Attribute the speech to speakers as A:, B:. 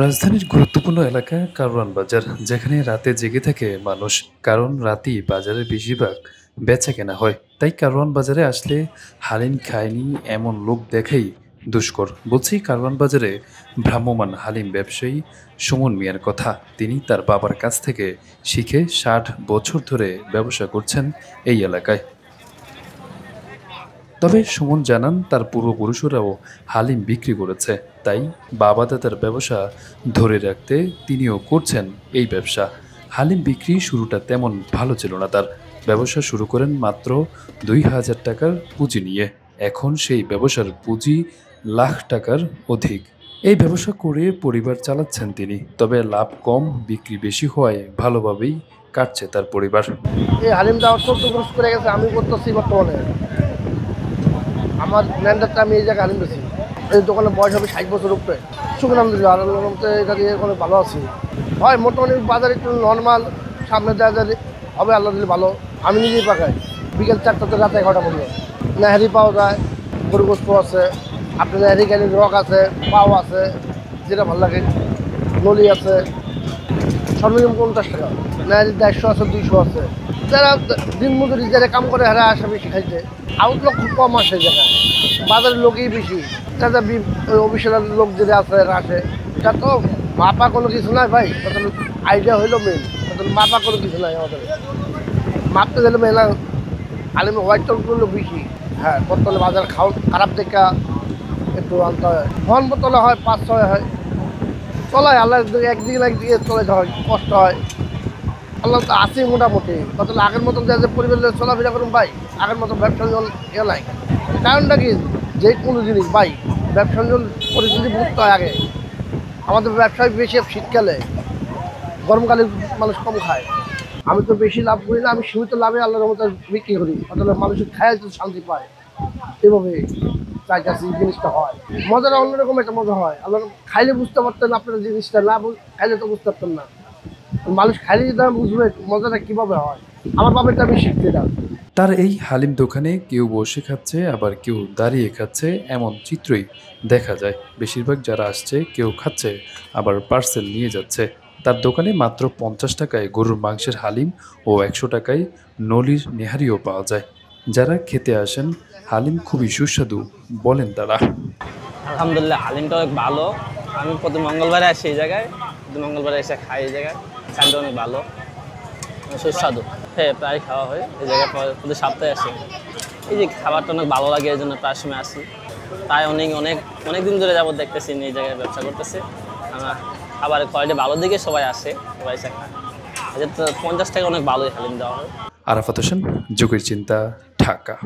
A: রাজধানীর গুরুত্বপূর্ণ এলাকা কারওয়ান বাজার, যেখানে রাতে জেগে থাকে মানুষ। কারণ রাতেই বাজারে বেশিরভাগ বেচাকেনা হয়। তাই কারওয়ান বাজারে আসলে হালিম খায়নি এমন লোক দেখাই দুষ্কর। বলছি কারওয়ান বাজারে ভ্রাম্যমাণ হালিম ব্যবসায়ী সুমন মিয়ার কথা। তিনি তার বাবার কাছ থেকে শিখে ৬০ বছর ধরে ব্যবসা করছেন এই এলাকায়। তবে সুমন জানান তার পূর্বপুরুষরাও হালিম বিক্রি করেছে, তাই বাবা দাদার ব্যবসা ধরে রাখতে তিনিও করছেন এই ব্যবসা। হালিম বিক্রি শুরুটা তেমন ভালো ছিল না তার। ব্যবসা শুরু করেন মাত্র ২,০০০ টাকার পুঁজি নিয়ে। এখন সেই ব্যবসার পুঁজি লাখ টাকার অধিক। এই ব্যবসা করে পরিবার চালাচ্ছেন তিনি। তবে লাভ কম, বিক্রি বেশি হওয়ায় ভালোভাবেই কাটছে তার পরিবার।
B: এই হালিমটা ১৪ বছর করে গেছে, আমি করতেছি বর্তমানে। আমার ল্যান্ডারটা আমি এই জায়গায় হালিম বেছি। এই দোকানে বয়স হবে ৬০ বছর উপরে। শুকুন আলহামদুলিল্লাহ, আলহামদুলিল্লাহ এটা দিয়ে কোনো ভালো আছি। হয় মোটামুটি বাজারে একটু নর্মাল, সামনে দেওয়া হবে আল্লাহ দিলে ভালো। আমি নিজেই পাকাই বিকেল ৪টা থেকে রাত ১১টা পর্যন্ত। নেহারি পাওয়া যায়, গরু গোস্ত আছে, আপনার নেহারি গ্যানি রক আছে, পাও আছে, যেটা ভালো লাগে, নলি আছে। সর্বনিম্ন ৫০ টাকা, নেহারি ১৫০ আছে, ২০০ আছে। যারা দিন মজুরি যারা কাম করে হারা আসে বেশি খাইতে, আউটলোক খুব কম আসে জায়গায়, বাজারের লোকই বেশি। যারা অফিসের লোক যেটা আছে এরা আসে। এটা তো মাপা কোনো কিছু নাই ভাই, তাহলে আইডিয়া হইলো মেন, তাহলে মাপা কোনো কিছু নাই আমাদের। মাপতে গেলে মেলা আলিমে হোয়াইট টনগুলো বেশি। হ্যাঁ, বোতলে বাজার খারাপ দেখা একটু আনতে হয়। ফোন বোতলে হয় ৫-৬ হয়, চলায় আল্লাহ একদিকে চলে হয়, কষ্ট হয়। আল্লাহ তো আছে মোটামুটি, তাহলে আগের মতন যে পরিবারের চলাফেরা করুন ভাই, আগের মতো ব্যবসা ইয়ে নাই। কারণটা কি, যে কোনো জিনিস ভাই ব্যবসা পরিস্থিতি বুঝতে হয় আগে। আমাদের ব্যবসায় বেশি শীতকালে, গরমকালে মানুষ কম খায়। আমি তো বেশি লাভ করি না, আমি সীমিত লাভে আল্লাহর মতো বিক্রি করি, অথবা মানুষের খায় তো শান্তি পায়। এভাবে চাইতেছি জিনিসটা হয়, মজাটা অন্যরকম একটা মজা হয়। আল্লাহ খাইলে বুঝতে পারতেন আপনারা জিনিসটা, না খাইলে তো বুঝতে পারতেন না। মানুষ খাইলে যদি বুঝবে মজাটা কীভাবে হয়, আমার বাবারটা আমি শিখতে না।
A: তার এই হালিম দোকানে কেউ বসে খাচ্ছে, আবার কেউ দাঁড়িয়ে খাচ্ছে, এমন চিত্রই দেখা যায়। বেশিরভাগ যারা আসছে কেউ খাচ্ছে, আবার পার্সেল নিয়ে যাচ্ছে। তার দোকানে মাত্র ৫০ টাকায় গরুর মাংসের হালিম ও ১০০ টাকায় নলির নেহারিও পাওয়া যায়। যারা খেতে আসেন হালিম খুবই সুস্বাদু বলেন তারা।
C: আলহামদুলিল্লাহ, হালিমটা অনেক ভালো। আমি প্রতি মঙ্গলবারে আসি এই জায়গায়, প্রতি মঙ্গলবারে এসে খাই এই জায়গায়। খানটা অনেক ভালো, সুস্বাদু। হ্যাঁ, প্রায় খাওয়া হয় এই জায়গায়, প্রতি সপ্তাহে আসে। এই যে খাবারটা অনেক ভালো লাগে, এই জন্য প্রায় সময় আসি। তাই অনেক দিন ধরে যাবত দেখতেছি এই জায়গায় ব্যবসা করতেছে। আমার খাবারের কোয়ালিটি ভালো দিকে সবাই আসে, সবাই এসে খায়। ৫০ টাকা অনেক ভালোই হালিম দেওয়া হয়।
A: আরাফাত হোসেন, যুগের চিন্তা, ঢাকা।